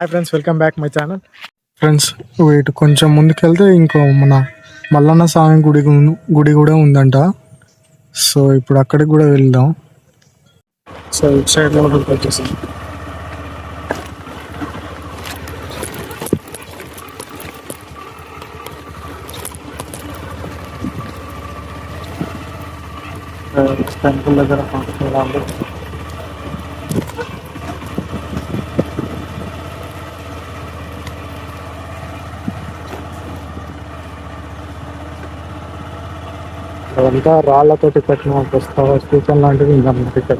Hi friends, welcome back my channel. Friends, ఇటు కొంచెం ముందుకెళ్తే ఇంకో మన మల్లన్న స్వామి గుడి కూడా ఉందంట. సో ఇప్పుడు అక్కడికి కూడా వెళ్దాం. సో ఇటు సైడ్ లోపలికి వచ్చేసాం. టెంపుల్ దగ్గర ఎలా ఉంది? అదంతా రాళ్లతోటి కట్టిన ఒక స్తూపం లాంటిది ఉందన్నమాట ఇక్కడ.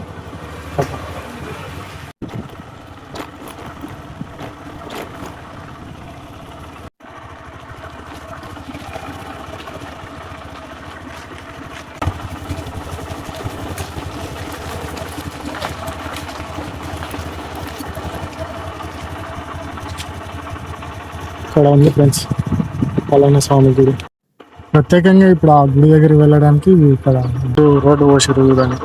ఇక్కడ ఉంది ఫ్రెండ్స్ మల్లన్న స్వామి గుడి. ప్రత్యేకంగా ఇప్పుడు ఆ గుడి దగ్గరికి వెళ్ళడానికి ఇక్కడ రోడ్డు పోసారు చూడండి.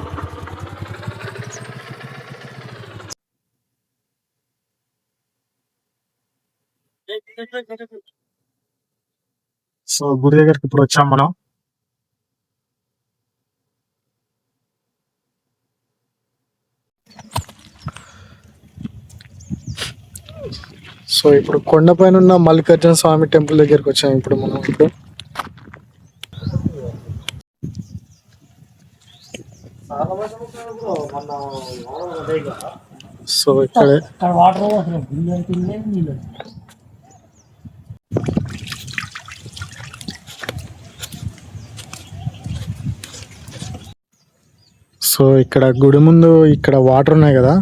సో గుడి దగ్గరికి ఇప్పుడు వచ్చాం మనం. సో ఇప్పుడు కొండపైన ఉన్న మల్లికార్జున స్వామి టెంపుల్ దగ్గరికి వచ్చాం ఇప్పుడు మనం. ఇప్పుడు సో ఇక్కడే సో ఇక్కడ గుడి ముందు ఇక్కడ వాటర్ ఉన్నాయి కదా.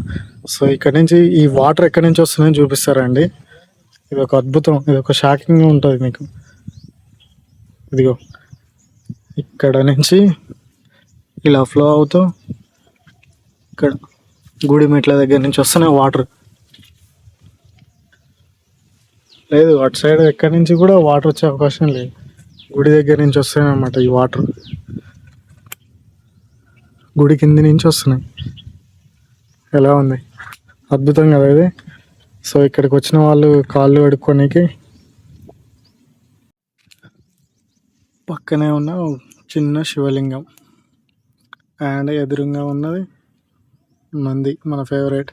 సో ఇక్కడ నుంచి ఈ వాటర్ ఎక్కడి నుంచి వస్తుందని చూపిస్తారండి. ఇది ఒక అద్భుతం, ఇది ఒక షాకింగ్ ఉంటుంది మీకు. ఇదిగో ఇక్కడ నుంచి ఇలా ఫ్లో అవుతూ ఇక్కడ గుడి మెట్ల దగ్గర నుంచి వస్తున్నాయి వాటర్. లేదు, అటు సైడ్ ఎక్కడి నుంచి కూడా వాటర్ వచ్చే అవకాశం లేదు. గుడి దగ్గర నుంచి వస్తున్నాయి అన్నమాట ఈ వాటర్. గుడి కింది నుంచి వస్తున్నాయి. ఎలా ఉంది, అద్భుతం కదా ఇది. సో ఇక్కడికి వచ్చిన వాళ్ళు కాళ్ళు కడుక్కోనికి పక్కనే ఉన్న చిన్న శివలింగం అండ్ ఎదురుగా ఉన్నది నంది, మన ఫేవరెట్.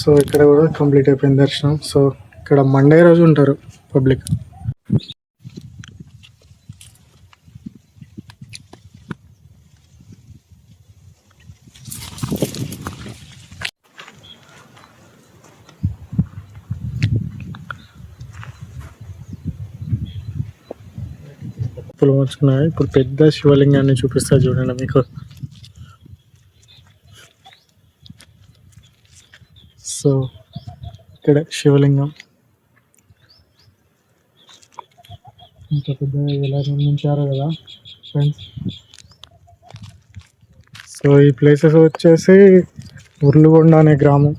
సో ఇక్కడ కూడా కంప్లీట్ అయిపోయింది దర్శనం. సో ఇక్కడ మండే రోజు ఉంటారు పబ్లిక్. పులు వచ్చుకున్నాయి. ఇప్పుడు పెద్ద శివలింగాన్ని చూపిస్తా చూడండి మీకు. సో ఇక్కడ శివలింగం ఇంత పెద్దగా ఎలా నిర్మించారో కదా ఫ్రెండ్స్. సో ఈ ప్లేసెస్ వచ్చేసి ఉర్లుగొండ అనే గ్రామం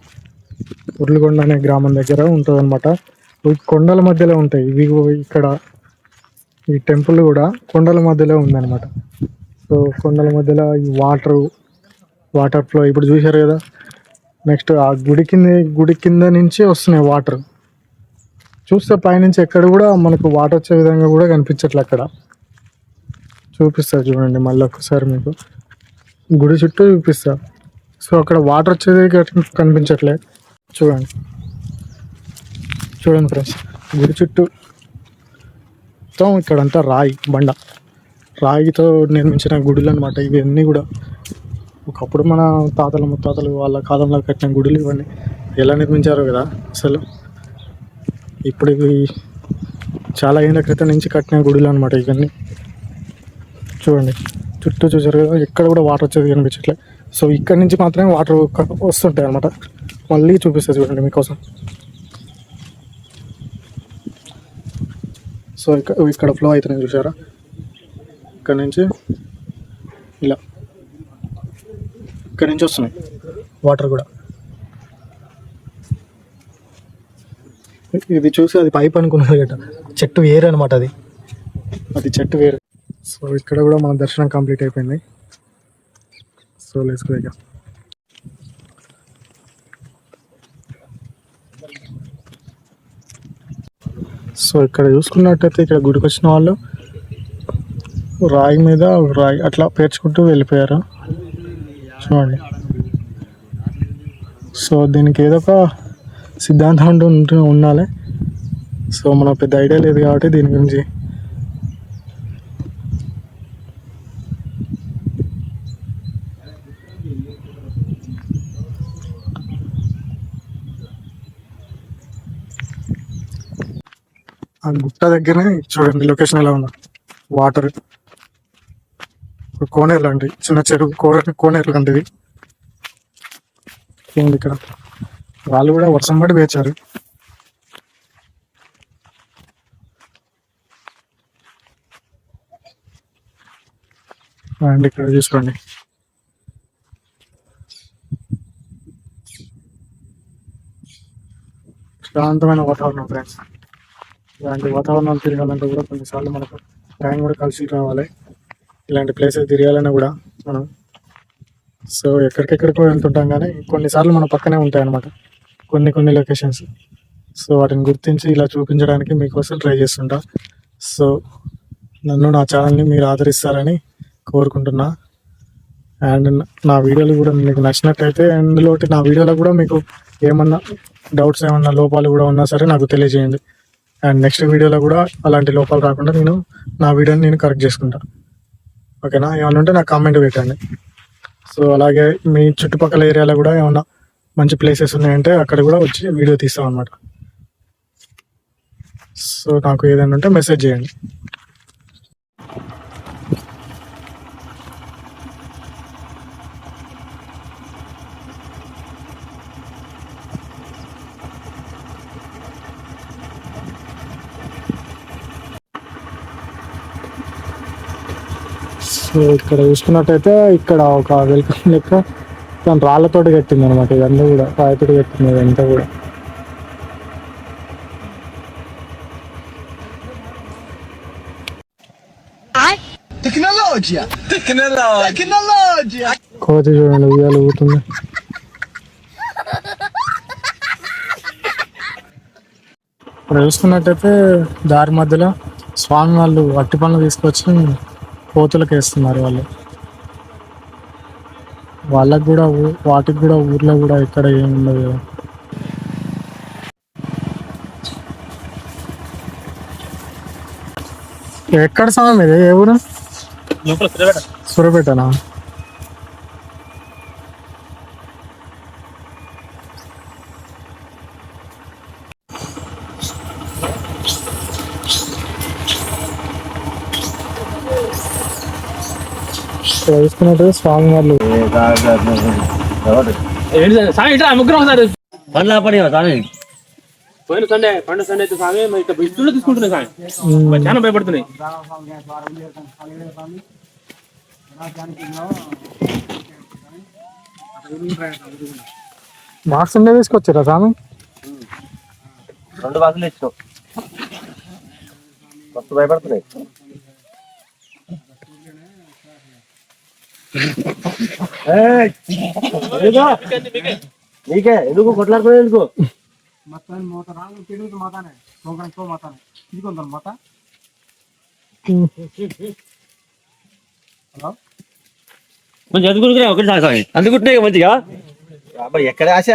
దగ్గర ఉంటుంది అనమాట. కొండల మధ్యలో ఉంటాయి ఇవి. ఇక్కడ ఈ టెంపుల్ కూడా కొండల మధ్యలో ఉందన్నమాట. సో కొండల మధ్యలో ఈ వాటర్ ఫ్లో ఇప్పుడు చూశారు కదా. నెక్స్ట్ ఆ గుడి కింద నుంచి వస్తున్నాయి వాటర్. చూస్తే పైనుంచి ఎక్కడ కూడా మనకు వాటర్ వచ్చే విధంగా కూడా కనిపించట్లే. అక్కడ చూపిస్తా చూడండి మళ్ళీ ఒక్కసారి మీకు. గుడి చుట్టూ చూపిస్తా. సో అక్కడ వాటర్ వచ్చేది కనిపించట్లే. చూడండి ఫ్రెండ్స్, గుడి చుట్టూ మొత్తం ఇక్కడంతా రాయితో నిర్మించిన గుడులు అనమాట ఇవన్నీ కూడా. ఒకప్పుడు మన తాతలు ముత్తాతలు వాళ్ళ కాలంలో కట్టిన గుడులు ఇవన్నీ. ఎలా నిర్మించారో కదా అసలు. ఇప్పుడు ఇవి చాలా ఏళ్ళ క్రితం నుంచి కట్టిన గుడులు అనమాట ఇవన్నీ. చూడండి చుట్టూ చూసారు కదా, ఎక్కడ కూడా వాటర్ వచ్చేది కనిపించట్లే. సో ఇక్కడ నుంచి మాత్రమే వాటర్ వస్తుంటాయి అనమాట. మళ్ళీ చూపిస్తుంది చూడండి మీకోసం. సో ఇక్కడ ఫ్లో అవుతున్నాయి చూసారా, ఇక్కడ నుంచి ఇలా ఇక్కడ నుంచి వస్తున్నాయి వాటర్ కూడా. ఇది చూసి అది పైప్ అనుకున్నది గట్ట, చెట్టు వేరు అనమాట, అది చెట్టు వేరు. సో ఇక్కడ కూడా మన దర్శనం కంప్లీట్ అయిపోయింది. సో లెట్స్ గో ఇక. సో ఇక్కడ చూసుకున్నట్టయితే ఇక్కడ గుడికి వచ్చిన వాళ్ళు రాయి మీద రాయి అట్లా పేర్చుకుంటూ వెళ్ళిపోయారు చూడండి. సో దీనికి ఏదో ఒక సిద్ధాంతం ఉండాలి. సో మనకు పెద్ద ఐడియా లేదు కాబట్టి దీని గురించి. ఆ గుట్ట దగ్గరనే చూడండి లొకేషన్ ఎలా ఉందో. వాటర్ కోనేరు లాంటివి, చిన్న చెరువు కోనేరు లాంటివి ఉంది ఇక్కడ. వాళ్ళు కూడా వర్షం పడి వేచారు. అండ్ ఇక్కడ చూసుకోండి, శాంతమైన వాతావరణం ఫ్రెండ్స్. ఇలాంటి వాతావరణాలు తిరగాలంటే కూడా కొన్నిసార్లు మనకు టైం కూడా కలిసి రావాలి. ఇలాంటి ప్లేసెస్ తిరగాలన్నా కూడా మనం సో ఎక్కడికెక్కడికో వెళ్తుంటాం, కానీ కొన్నిసార్లు మన పక్కనే ఉంటాయి అన్నమాట కొన్ని లొకేషన్స్. సో వాటిని గుర్తించి ఇలా చూపించడానికి మీకోసం ట్రై చేస్తుంటా. సో నన్ను, నా ఛానల్ని మీరు ఆదరిస్తారని కోరుకుంటున్నా. అండ్ నా వీడియోలు కూడా మీకు నచ్చినట్టయితే, అందులో నా వీడియోలో కూడా మీకు ఏమన్నా డౌట్స్, ఏమన్నా లోపాలు కూడా ఉన్నా సరే నాకు తెలియజేయండి. అండ్ నెక్స్ట్ వీడియోలో కూడా అలాంటి లోపాలు రాకుండా నా వీడియోని నేను కరెక్ట్ చేసుకుంటా. ఓకేనా? ఏమన్నా ఉంటే నాకు కామెంట్ పెట్టండి. సో అలాగే మీ చుట్టుపక్కల ఏరియాలో కూడా ఏమన్నా మంచి ప్లేసెస్ ఉన్నాయంటే అక్కడ కూడా వచ్చి వీడియో తీస్తాం అన్నమాట. సో నాకు ఏదైనా ఉంటే మెసేజ్ చేయండి. సో ఇక్కడ చూసుకున్నట్టయితే ఇక్కడ ఒక వెల్కమ్ లెక్క తను రాళ్ళతోటి కట్టింది అనమాట. ఇవన్నీ కూడా రాయితోటి కట్టింది ఇదంతా కూడా. కోతి చూడండి ఉయ్యాలు ఊగుతుంది. ఇక్కడ చూసుకున్నట్టయితే దారి మధ్యలో స్వామి వాళ్ళు అట్టి పనులు తీసుకొచ్చి కోతులకు వేస్తున్నారు. వాళ్ళకి కూడా వాటికి కూడా ఊర్లో కూడా ఎక్కడ ఏముండదు కదా. ఎక్కడ సమయం ఇది? ఏ ఊరు? సూర్యాపేటనా? తెలుసుకున్నట్టు స్వామి వాళ్ళు పోయిన సండే అయితే స్వామి ఇష్టంలో తీసుకుంటున్నాయి స్వామి, చాలా భయపడుతున్నాయి. బాక్స్ ఉండే తీసుకొచ్చారా స్వామి? 2 బాక్సులు ఇచ్చాం, మస్తు భయపడుతున్నాయి. నీకే ఎందుకు కొట్లాడుకునే ఎందుకు? కొంచెం ఎదుగురుకునే ఒకటి సాగు అందుకుంటున్నాయి మంచిగా. ఎక్కడ ఆశ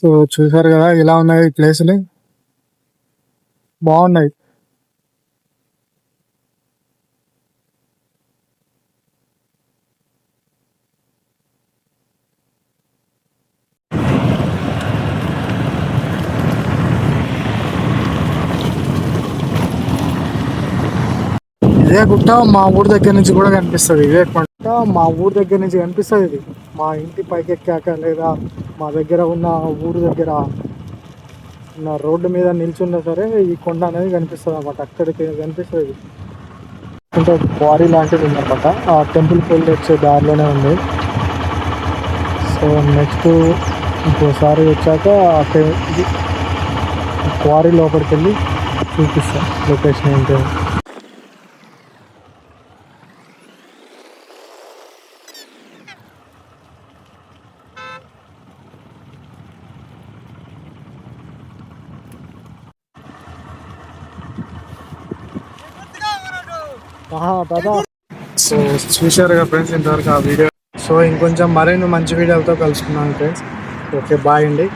సో చూసారు కదా ఇలా ఉన్నాయి ప్లేసులు, బాగున్నాయి. ఇదే గుట్ట మా ఊరి దగ్గర నుంచి కూడా కనిపిస్తుంది. ఇదే గుట్ట మా ఊరి దగ్గర నుంచి కనిపిస్తుంది. ఇది మా ఇంటి పైకి ఎక్కాక లేదా మా దగ్గర ఉన్న ఊరు దగ్గర ఉన్న రోడ్డు మీద నిల్చున్నా సరే ఈ కొండ అనేది కనిపిస్తుంది అన్నమాట. అక్కడికి కనిపిస్తుంది. అంటే క్వారీ లాంటిది ఉందన్నమాట. ఆ టెంపుల్కి వెళ్ళి వచ్చే దారిలోనే ఉంది. సో నెక్స్ట్ ఇంకోసారి వచ్చాక క్వారీ లోపలికి వెళ్ళి చూపిస్తాను లొకేషన్ ఏంటో. దాదా సో చూశారుగా ఫ్రెండ్స్ ఇంతవరకు ఆ వీడియో. సో ఇంకొంచెం మరిన్ని మంచి వీడియోలతో కలుసుకున్నాను ఫ్రెండ్స్. ఓకే బాయ్ అండి.